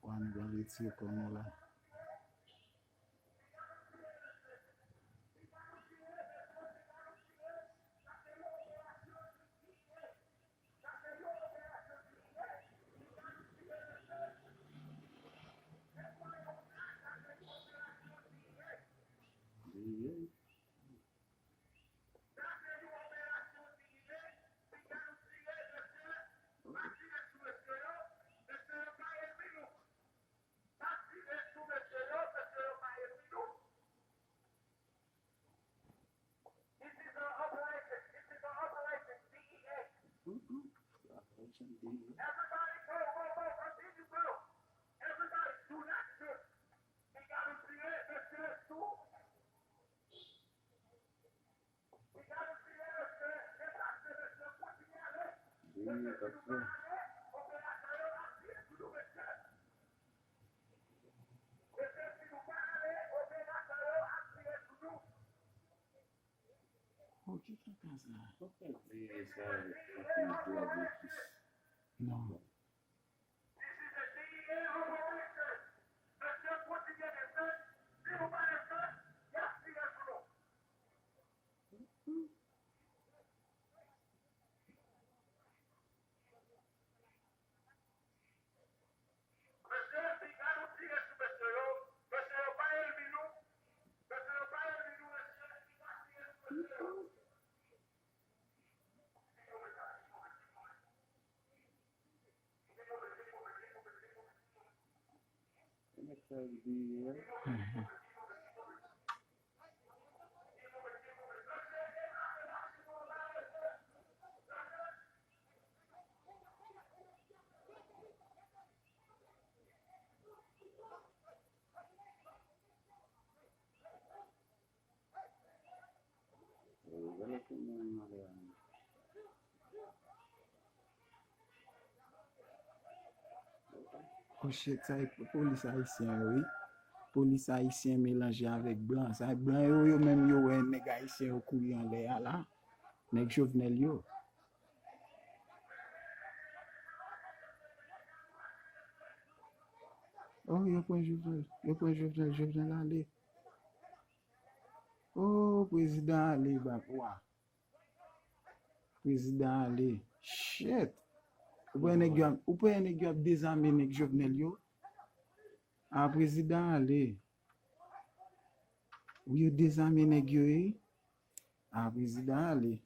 One going to see Komola. ¿Qué pasa? No. Oh shit, ça est police haïtien, oui. Police haïtien mélangé avec blanc. Ça blanc yo même yo ouais nèg haïtien yo courir en l'air là. Nèg Jovenel yo. Oh, yo point Jovenel aller. Oh, président aller bah quoi. Président aller. Shit. Ou peut nèg yo désarmer nèg Jovenel yo. Ah, président aller. Ou yo désarmer nèg yo. Ah, président aller.